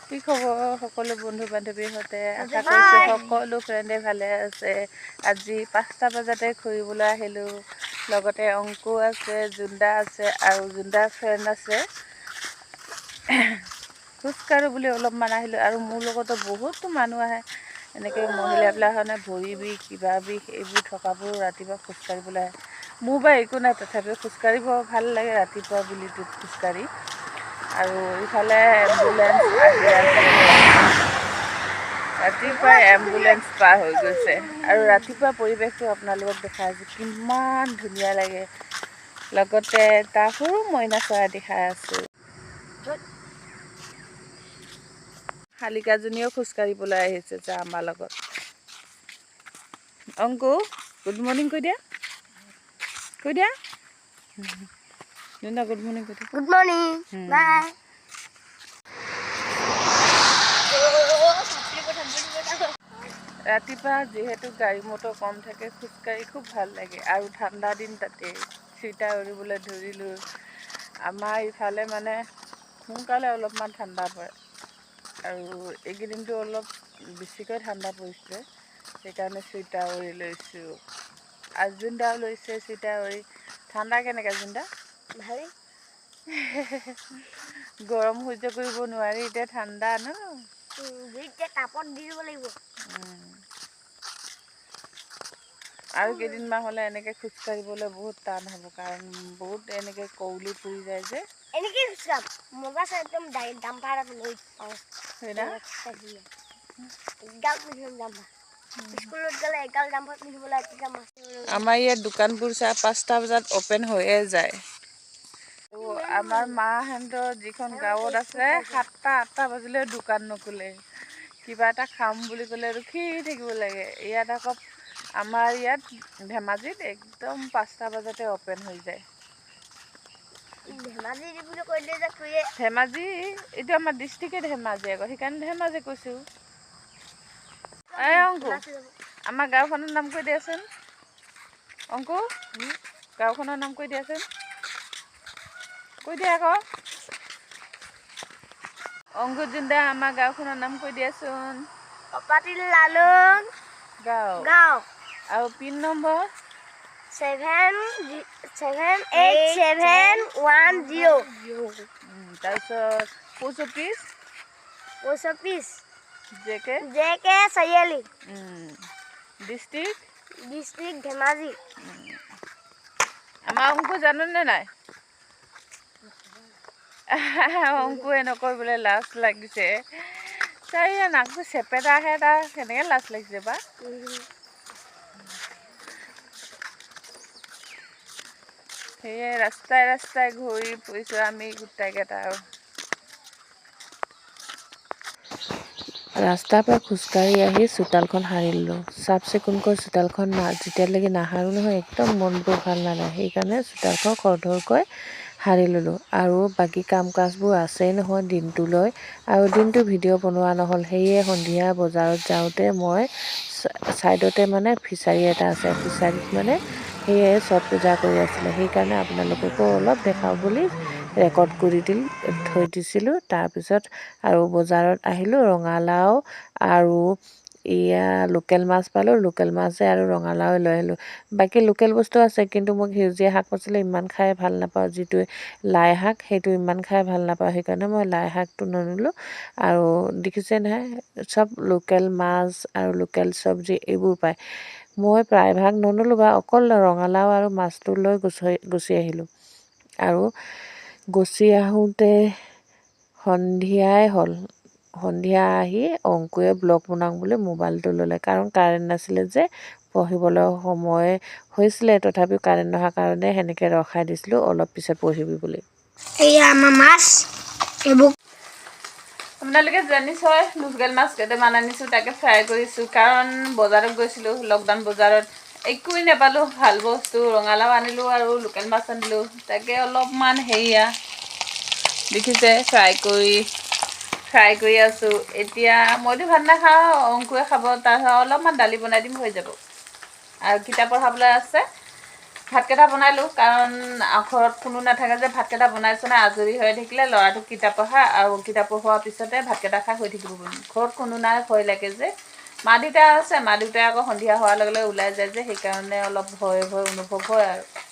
কি খবৰ সকলো বন্ধু বান্ধৱীৰ সৈতে আশা কৰিছোঁ সকলো ফ্ৰেণ্ডে ভালে আছে। আজি 5টা বজাতে ঘূৰিবলৈ আহিলোঁ। লগতে অংকু আছে, জুন্দা আছে আৰু জুন্দাৰ ফ্ৰেণ্ড আছে। খোজকাঢ়োঁ বুলি অলপমান আহিলোঁ আৰু মোৰ লগতো বহুতো মানুহ আহে। এনেকৈ মহিলাবিলাকনে ভৰি বিষ কিবা বিষ এইবোৰ থকাবোৰ ৰাতিপুৱা খোজকাঢ়িবলৈ আহে। মোৰ বা একো নাই, তথাপিও খোজকাঢ়িব ভাল লাগে ৰাতিপুৱা বুলিটোত খোজকাঢ়ি। আৰু ইফালে এম্বুলেঞ্চ আহি আছে। ৰাতিপুৱাই এম্বুলেঞ্চ পাৰ হৈ গৈছে আৰু ৰাতিপুৱা পৰিৱেশটো আপোনালোকক দেখাই আছোঁ, কিমান ধুনীয়া লাগে। লগতে তাৰ সৰু মইনা চৰাই দেখাই আছোঁ। শালিকাজনীও খোজকাঢ়িবলৈ আহিছে যে আমাৰ লগত। অংকু গুড মৰ্ণিং কৈ দিয়া, কৈ দিয়া। গুড মৰ্ণিং কৈ দিয়া। গুড মৰ্ণিং, বাই। ৰাতিপুৱা যিহেতু গাড়ী মটৰ কম থাকে, খোজকাঢ়ি খুব ভাল লাগে আৰু ঠাণ্ডা দিন তাতে চুৱেটাৰ উৰিবলৈ ধৰিলোঁ। আমাৰ ইফালে মানে সোনকালে অলপমান ঠাণ্ডা পৰে আৰু এইকেইদিনটো অলপ বেছিকৈ ঠাণ্ডা পৰিছে, সেইকাৰণে চুৱেটাৰ উৰি লৈছোঁ। আৰু জুন্দাও লৈছে চুৱেটাৰ উৰি। ঠাণ্ডা কেনেকৈ জুন্দা? ভালেই। গৰম সহ্য কৰিব নোৱাৰি, এতিয়া ঠাণ্ডা ন। এতিয়া তাপত দি দিব লাগিব। আৰু কেইদিনমান হ'লে এনেকৈ খোজকাঢ়িবলৈ বহুত টান হ'ব, কাৰণ বহুত এনেকৈ কঁৱলী ফুৰি যায় যে। এনেকৈ খোজকাঢ় মজা আছে একদম ডাম্পাৰ লৈ পাওঁ। স্কুলত গ'লে এগাল ডাম্পাৰ পিন্ধিব লাগে। আমাৰ ইয়াত দোকানবোৰ 5টা বজাত অ'পেন হৈয়ে যায়। আমাৰ মাহঁতৰ যিখন গাঁৱত আছে 7টা 8টা বাজিলে দোকান নোখোলে। কিবা এটা খাম বুলি ক'লে ৰখি থাকিব লাগে। ইয়াত আকৌ আমাৰ ইয়াত ধেমাজিত একদম 5টা বজাতে অ'পেন হৈ যায়। ধেমাজি বুলি কৈলে যে খুৰীয়ে ধেমাজি এইটো আমাৰ ডিষ্ট্ৰিক্টে ধেমাজি আকৌ, সেইকাৰণে ধেমাজি কৈছোঁ। এই অংকু, আমাৰ গাঁওখনৰ নাম কৈ দিয়াচোন। অংকু, গাঁওখনৰ নাম কৈ দিয়াচোন। কৈ দিয়া আকৌ। অংকু জুন্দা, আমাৰ গাঁওখনৰ নাম কৈ দিয়াচোন। অপাতিল লালুং গাঁও আৰু পিন নম্বৰ 78710। তাৰপিছত পোষ্ট অফিচ জেকে চাৰিআলি, ডিষ্ট্ৰিক্ট ধেমাজি। আমাৰ অংকু জানোনে নাই? অংকুৱে নকৰিবলৈ লাজ লাগিছে। তাই নাকটো চেপেটা আহে, তাৰ কেনেকৈ লাজ লাগিছে বা। সেয়ে ৰাস্তাই ৰাস্তাই ঘূৰি ফুৰিছোঁ আমি গোটেইকেইটা। ৰাস্তাৰ পৰা খোজকাঢ়ি আহি চোতালখন সাৰিলোঁ। চাফ চিকুণকৈ চোতালখন যেতিয়ালৈকে নাসাৰোঁ নহয় একদম মনবোৰ ভাল নালাগে। সেইকাৰণে চোতালখন খৰধৰকৈ সাৰি ল'লোঁ। আৰু বাকী কাম কাজবোৰ আছেই নহয় দিনটোলৈ, আৰু দিনটো ভিডিঅ' বনোৱা নহ'ল। সেয়ে সন্ধিয়া বজাৰত যাওঁতে মই ছাইডতে মানে ফিছাৰী এটা আছে, ফিছাৰীত মানে সেয়ে ছট পূজা কৰি আছিলে। সেইকাৰণে আপোনালোককো অলপ দেখাওঁ বুলি ৰেকৰ্ড কৰি থৈ দিছিলোঁ। তাৰপিছত আৰু বজাৰত আহিলোঁ, ৰঙালাও আৰু এয়া লোকেল মাছ পালোঁ। লোকেল মাছে আৰু ৰঙালাও লৈ আহিলোঁ। বাকী লোকেল বস্তু আছে, কিন্তু মই সেউজীয়া শাক পাচলি ইমান খাই ভাল নাপাওঁ। যিটো লাই শাক, সেইটো ইমান খাই ভাল নাপাওঁ। সেইকাৰণে মই লাই শাকটো ননিলোঁ। আৰু দেখিছে নহয়, চব লোকেল মাছ আৰু লোকেল চব্জি এইবোৰ পায়। মই প্ৰায়ভাগ ননিলোঁ বা অকল ৰঙালাও আৰু মাছটো লৈ গুচি আহিলোঁ। আৰু গুচি আহোঁতে সন্ধিয়াই হ'ল। সন্ধিয়া আহি অংকুৱে ব্লগ বনাওঁ বুলি মোবাইলটো ল'লে, কাৰণ কাৰেণ্ট নাছিলে যে পঢ়িবলৈ সময় হৈছিলে। তথাপিও কাৰেণ্ট নহাৰ কাৰণে সেনেকৈ ৰখাই দিছিলোঁ, অলপ পিছত পঢ়িবি বুলি। এয়া আমাৰ মাছ, এইবোৰ আপোনালোকে জানিছই লোকেল মাছ কেইটামান আনিছোঁ, তাকে ফ্ৰাই কৰিছোঁ। কাৰণ বজাৰত গৈছিলোঁ, লকডাউন বজাৰত একোৱেই নাপালোঁ ভাল বস্তু। ৰঙালাও আনিলোঁ আৰু লোকেল মাছ আনিলোঁ, তাকে অলপমান হেৰিয়া দেখিছে ফ্ৰাই কৰি আছোঁ। এতিয়া মইতো ভাত নাখাওঁ, অংকুৱে খাব। তাৰপিছত অলপমান দালি বনাই দিম, হৈ যাব। আৰু কিতাপ পঢ়াবলৈ আছে, ভাতকেইটা বনালোঁ কাৰণ ঘৰত কোনো নাথাকে যে ভাতকেইটা বনাইছোঁ নাই আজৰি হৈ থাকিলে ল'ৰাটোক কিতাপ পঢ়া আৰু কিতাপ পঢ়োৱাৰ পিছতে ভাতকেইটা খাই হৈ থাকিব পাৰিম ঘৰত কোনো নাই ভয় লাগে যে মা দেউতা আছে মা দেউতাই আকৌ সন্ধিয়া হোৱাৰ লগে লগে ওলাই যায় যে সেইকাৰণে অলপ ভয় অনুভৱ হয় আৰু